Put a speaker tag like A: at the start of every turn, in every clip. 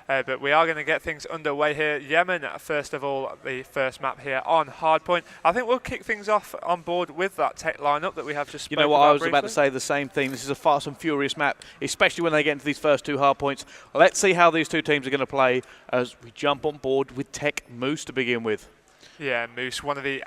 A: but we are going to get things underway here. Yemen, first of all, the first map here on Hardpoint. I think we'll kick things off on board with that tech lineup that we have just spoken about.
B: You know what, I was
A: briefly.
B: about to say the same thing. This is a fast and furious map, especially when they get into these first two hardpoints. Let's see how these two teams are going to play as we jump on board with Tech Moose to begin with.
A: Yeah, Moose, one of the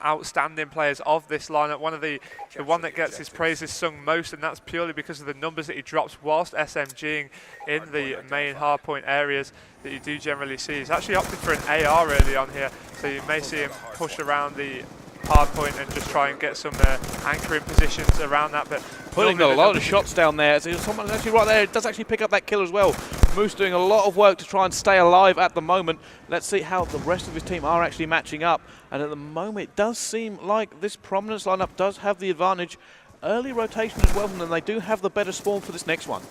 A: outstanding players of this lineup, the one that gets his praises sung most, and that's purely because of the numbers that he drops whilst SMGing in the main hardpoint areas that you do generally see. He's actually opted for an AR early on here, so you may see him push around the hardpoint and just try and get some anchoring positions around that. But
B: putting a lot of shots down there. So someone actually right there does actually pick up that kill as well. Moose doing a lot of work to try and stay alive at the moment. Let's see how the rest of his team are actually matching up. And at the moment, it does seem like this Prominence lineup does have the advantage. Early rotation as well, and then they do have the better spawn for this next one.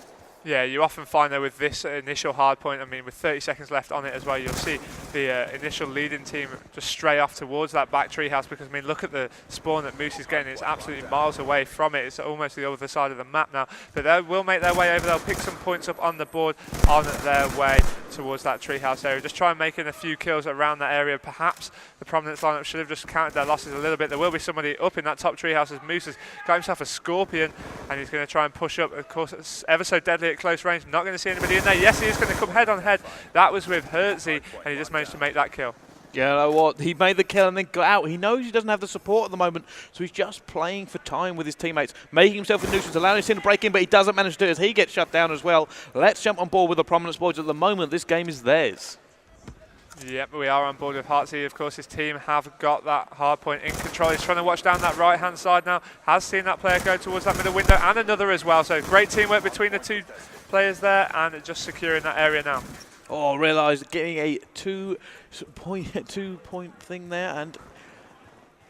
A: Yeah, you often find that with this initial hardpoint, I mean, with 30 seconds left on it as well, you'll see the initial leading team just stray off towards that back treehouse because, I mean, look at the spawn that Moose is getting. It's absolutely miles away from it. It's almost the other side of the map now. But they will make their way over. They'll pick some points up on the board on their way towards that treehouse area. Just try and make in a few kills around that area. Perhaps the Prominence lineup should have just counted their losses a little bit. There will be somebody up in that top treehouse as Moose has got himself a Scorpion and he's going to try and push up. Of course, it's ever so deadly at close range. Not going to see anybody in there. Yes, he is going to come head on head. That was with Hertzy, and he just managed to make that kill.
B: Yeah, you know what? He made the kill and then got out. He knows he doesn't have the support at the moment, so he's just playing for time with his teammates, making himself a nuisance, allowing his team to break in, but he doesn't manage to do it as he gets shut down as well. Let's jump on board with the Prominence boys. At the moment, this game is theirs.
A: Yep, we are on board with Heartsy. Of course, his team have got that hard point in control. He's trying to watch down that right-hand side now. Has seen that player go towards that middle window and another as well. So great teamwork between the two players there and just securing that area now.
B: Oh, realised getting a two-point thing there, and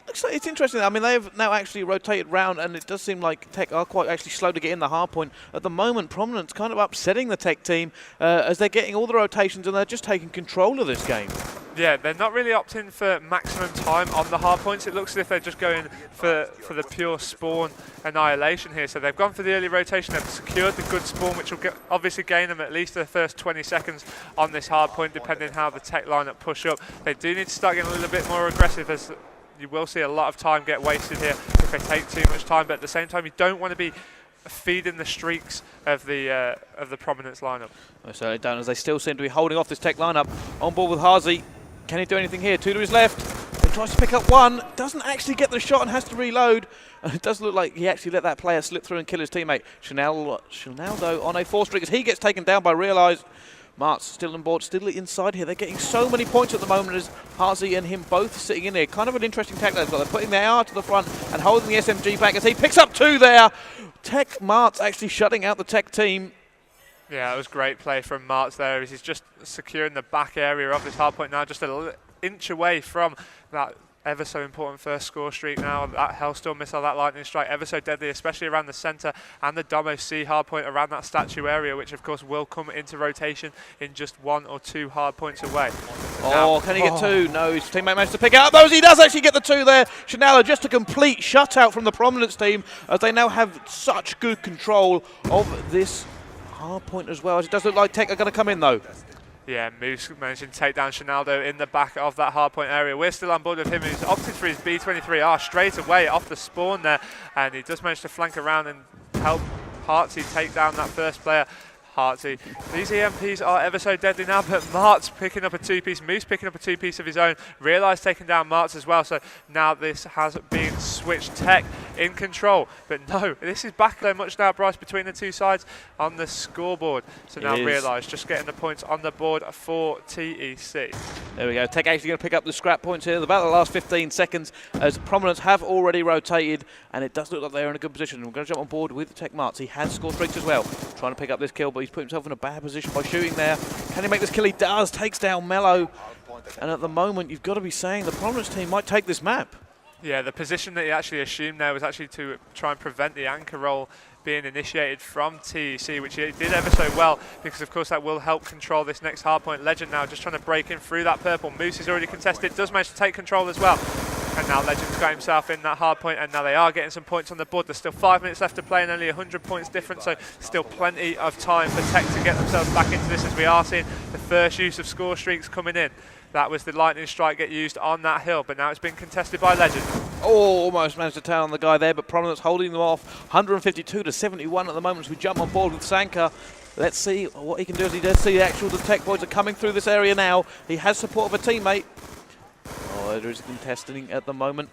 B: looks like it's interesting. I mean, they've now actually rotated round, and it does seem like Tech are quite actually slow to get in the hard point. At the moment, Prominence kind of upsetting the Tech team as they're getting all the rotations and they're just taking control of this game.
A: Yeah, they're not really opting for maximum time on the hard points. It looks as if they're just going for the pure spawn annihilation here. So they've gone for the early rotation. They've secured the good spawn, which will obviously gain them at least the first 20 seconds on this hard point, depending how the Tech lineup push up. They do need to start getting a little bit more aggressive, as you will see a lot of time get wasted here if they take too much time. But at the same time, you don't want to be feeding the streaks of the Prominence lineup.
B: They certainly don't, as they still seem to be holding off this Tech lineup. On board with Harzy. Can he do anything here? Two to his left. He tries to pick up one. Doesn't actually get the shot and has to reload. And it does look like he actually let that player slip through and kill his teammate. Shenaldo on a 4-streak as he gets taken down by Realize. Mart's still on board, still inside here. They're getting so many points at the moment as Harzy and him both sitting in there. Kind of an interesting tactic they've got. They're putting their AR to the front and holding the SMG back as he picks up two there. Tech Mart's actually shutting out the Tech team.
A: Yeah, it was great play from Martz there. He's just securing the back area of this hard point now, just a little inch away from that ever so important first score streak now. That Hellstorm missile, that lightning strike, ever so deadly, especially around the centre, and the Domo C hard point around that statue area, which of course will come into rotation in just 1 or 2 hard points away.
B: Oh, can he get two? No, his teammate managed to pick out those. He does actually get the two there. Shenaldo just a complete shutout from the Prominence team as they now have such good control of this hard point as well, as it does look like Tech are going to come in though.
A: Yeah, Moose managing to take down Shenaldo in the back of that hardpoint area. We're still on board with him. He's opted for his B23R straight away off the spawn there, and he does manage to flank around and help Heartsy take down that first player. Heartsy. These EMPs are ever so deadly now, but Mart's picking up a two-piece. Moose picking up a two-piece of his own. Realize taking down Mart's as well, so now this has been switched. Tech in control, but no, this is back so much now, Bryce, between the two sides on the scoreboard. So now Realize just getting the points on the board for TEC.
B: There we go. Tech actually going to pick up the scrap points here. About the last 15 seconds as Prominence have already rotated, and it does look like they're in a good position. We're going to jump on board with Tech Martz. He has scored streaks as well, trying to pick up this kill, but he's put himself in a bad position by shooting there. Can he make this kill? He does. Takes down Mello. And at the moment, you've got to be saying the Prominence team might take this map.
A: Yeah, the position that he actually assumed there was actually to try and prevent the anchor roll being initiated from TEC, which he did ever so well, because of course that will help control this next hardpoint. Legend now just trying to break in through that purple. Moose is already contested, does manage to take control as well. And now Legend's got himself in that hard point, and now they are getting some points on the board. There's still 5 minutes left to play and only 100 points different, so still plenty of time for TEC to get themselves back into this, as we are seeing the first use of score streaks coming in. That was the lightning strike get used on that hill, but now it's been contested by Legend.
B: Oh, almost managed to turn on the guy there, but Prominence holding them off. 152 to 71 at the moment as we jump on board with Sankaa. Let's see what he can do as he does see the TEC boys are coming through this area now. He has support of a teammate. Oh, there is contesting at the moment.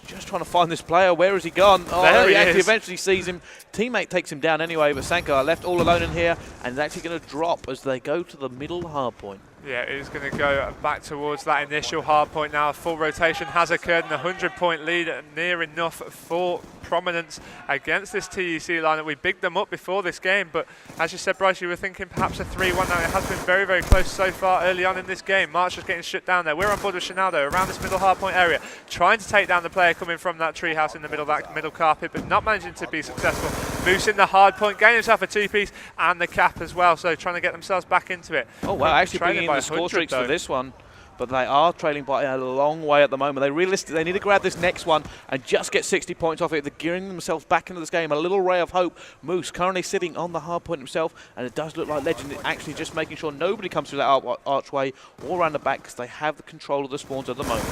B: Just trying to find this player. Where has he gone? Oh,
A: there
B: he
A: is.
B: actually eventually sees him. Teammate takes him down anyway, but Sankaa left all alone in here and is actually going to drop as they go to the middle hard point.
A: Yeah, it is going to go back towards that initial hard point now. A full rotation has occurred and a 100-point lead near enough for Prominence against this TEC lineup. We bigged them up before this game, but as you said, Bryce, you were thinking perhaps a 3-1 now. It has been very, very close so far early on in this game. March is getting shut down there. We're on board with Shinaldo around this middle hard point area, trying to take down the player coming from that treehouse in the middle of that middle carpet, but not managing to be successful. Moose in the hard point, getting himself a 2-piece and the cap as well, so trying to get themselves back into it.
B: Oh, wow, actually bringing in the score streaks for this one. But they are trailing by a long way at the moment. They need to grab this next one and just get 60 points off it. They're gearing themselves back into this game. A little ray of hope. Moose currently sitting on the hard point himself, and it does look like Legend actually just making sure nobody comes through that archway or around the back, because they have the control of the spawns at the moment.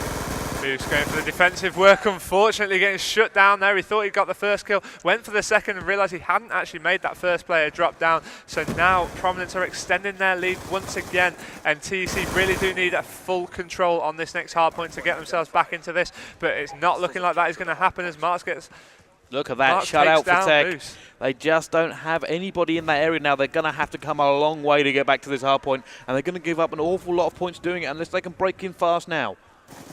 A: Moose going for the defensive work, unfortunately getting shut down there. He thought he got the first kill, went for the second and realised he hadn't actually made that first player drop down. So now Prominence are extending their lead once again, and TEC really do need a full control on this next hard point to get themselves back into this, but it's not looking like that is going to happen as Marks gets...
B: Look at that
A: Marks
B: shutout for TEC.
A: Moose.
B: They just don't have anybody in that area now. They're going to have to come a long way to get back to this hard point, and they're going to give up an awful lot of points doing it unless they can break in fast now.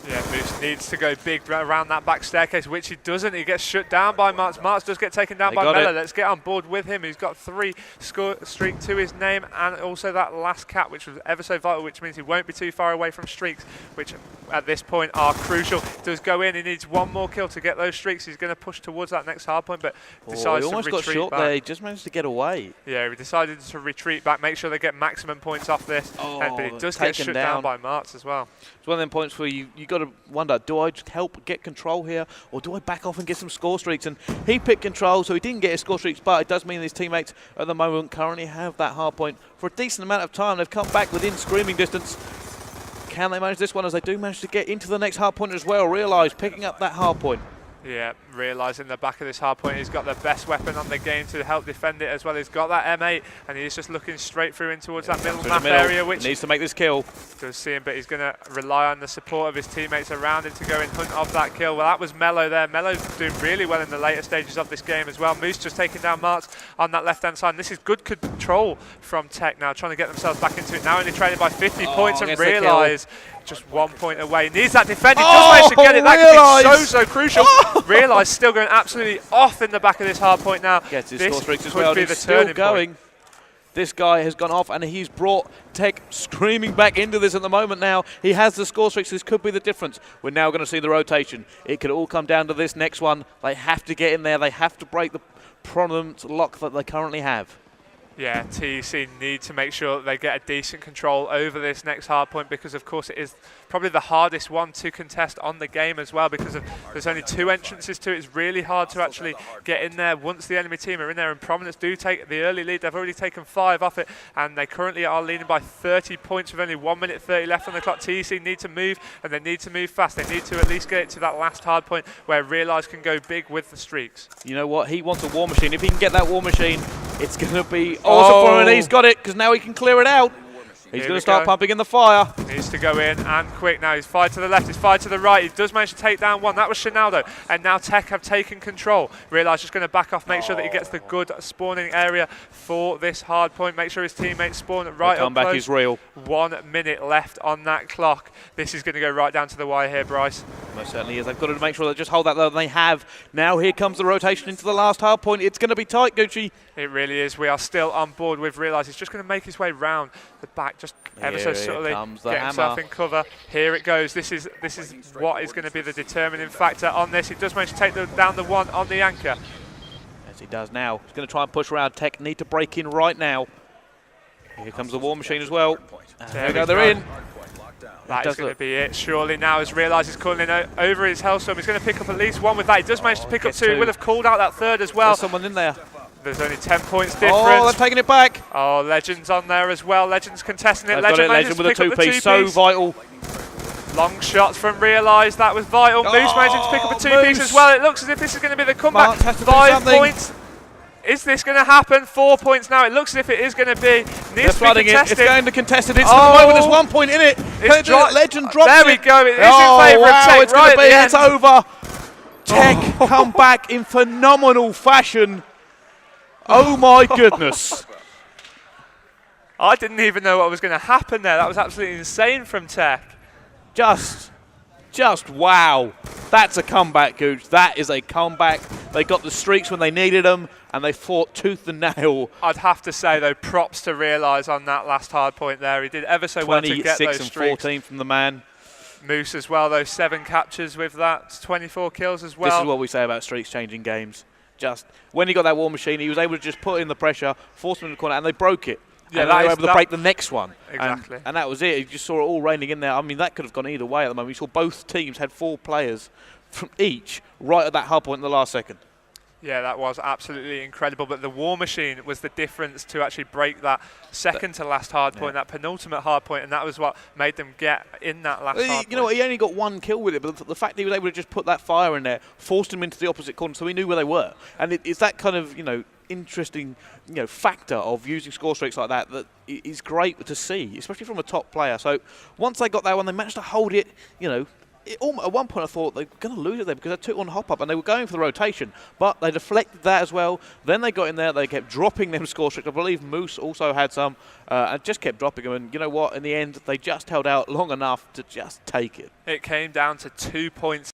A: Yeah, Moose needs to go big around that back staircase, which he doesn't. He gets shut down by Marks. Marks does get taken down by Mella. Let's get on board with him. He's got 3 score streak to his name, and also that last cap, which was ever so vital, which means he won't be too far away from streaks, which at this point are crucial. He does go in. He needs 1 more kill to get those streaks. He's going to push towards that next hard point, but decides to retreat back.
B: He almost got short there. He just managed to get away.
A: Yeah, he decided to retreat back, make sure they get maximum points off this, but he does get shut down by Marks as well.
B: It's one of them points where you got to wonder, do I just help get control here, or do I back off and get some score streaks? And he picked control, so he didn't get his score streaks, but it does mean his teammates at the moment currently have that hard point for a decent amount of time. They've come back within screaming distance. Can they manage this one, as they do manage to get into the next hard point as well? Realise picking up that hard point.
A: Yeah, realising the back of this hard point, he's got the best weapon on the game to help defend it as well. He's got that M8, and he's just looking straight through in towards that middle map area, which
B: needs to make this kill.
A: Does see him, but he's going to rely on the support of his teammates around him to go in hunt of that kill. Well, that was Mello there. Mello's doing really well in the later stages of this game as well. Moose just taking down Marks on that left-hand side. And this is good control from TEC now, trying to get themselves back into it. Now only trailing by 50 points, and realise just 1 point away. Needs that defend. He does manage to get it. That could be so crucial. Realise still going absolutely off in the back of this hard point now.
B: Gets his
A: this
B: score streaks as
A: could
B: well.
A: be the
B: Still
A: turning
B: going.
A: point.
B: This guy has gone off, and he's brought TEC screaming back into this at the moment now. He has the score streaks. This could be the difference. We're now going to see the rotation. It could all come down to this next one. They have to get in there. They have to break the Prominence lock that they currently have.
A: Yeah, TEC need to make sure that they get a decent control over this next hard point, because of course it is probably the hardest one to contest on the game as well, because there's only 2 entrances to it. It's really hard to actually get in there once the enemy team are in there, and Prominence do take the early lead. They've already taken 5 off it, and they currently are leading by 30 points with only 1 minute 30 left on the clock. TEC need to move, and they need to move fast. They need to at least get it to that last hard point where Realise can go big with the streaks.
B: You know what? He wants a war machine. If he can get that war machine, it's going to be awesome for him, and he's got it, because now he can clear it out. He's going to start pumping in the fire.
A: Needs to go in and quick now. He's fired to the left, he's fired to the right. He does manage to take down 1. That was Shinaldo. And now TEC have taken control. Realise just going to back off, make sure that he gets the good spawning area for this hard point. Make sure his teammates spawn right up close.
B: The comeback is real.
A: 1 minute left on that clock. This is going to go right down to the wire here, Bryce.
B: Most certainly is. They've got to make sure they just hold that though. They have. Now here comes the rotation into the last hard point. It's going to be tight, Gucci.
A: It really is. We are still on board with Realise. He's just going to make his way round the back, just ever so subtly, get himself in cover. Here it goes. This is what is going to be the determining factor on this. He does manage to take down the 1 on the anchor.
B: As he does now. He's going to try and push around. TEC need to break in right now. Here comes the war machine as well. There we go. They're in.
A: That is going to be it. Surely now has realised he's calling in over his Hellstorm. He's going to pick up at least one with that. He does manage to pick up two. He would have called out that third as well.
B: There's someone in there.
A: There's only 10 points difference.
B: Oh, they're taking it back.
A: Oh, Legend's on there as well. Legend's contesting it.
B: Legend
A: Manages
B: with
A: to
B: a
A: pick up the
B: two-piece, so vital.
A: Long shots from Realise. That was vital. Moose managing to pick up a two-piece as well. It looks as if this is going to be the comeback. 5 points. Is this going to happen? 4 points now. It looks as if it is going to be. Needs to be contested.
B: It's going to contested. It's at the moment. There's 1 point in it. Legend drops
A: There we go. It is in favour of TEC.
B: It's going to be. It's over. TEC come back in phenomenal fashion. Oh my goodness.
A: I didn't even know what was going to happen there. That was absolutely insane from TEC.
B: Just wow. That's a comeback, Gooch. That is a comeback. They got the streaks when they needed them, and they fought tooth and nail.
A: I'd have to say, though, props to Realise on that last hard point there. He did ever so well to get those streaks.
B: 26 and 14 from the man.
A: Moose as well, those 7 captures with that. 24 kills as well.
B: This is what we say about streaks changing games. Just when he got that War Machine, he was able to just put in the pressure, force them in the corner, and they broke it. Yeah, and they were able to break the next one.
A: Exactly.
B: And that was it. You just saw it all raining in there. I mean, that could have gone either way at the moment. You saw both teams had 4 players from each right at that hard point in the last second.
A: Yeah, that was absolutely incredible. But the War Machine was the difference to actually break that second to last hard point, that penultimate hard point, and that was what made them get in that last hard point.
B: You know what, he only got 1 kill with it, but the fact that he was able to just put that fire in there forced him into the opposite corner, so he knew where they were. And it's that kind of, interesting, factor of using score streaks like that that is great to see, especially from a top player. So once they got that one, they managed to hold it, at one point I thought they were going to lose it there because they took one hop up and they were going for the rotation, but they deflected that as well. Then they got in there, they kept dropping them score streaks. I believe Moose also had some and just kept dropping them, and you know what, in the end they just held out long enough to just take it.
A: It came down to 2 points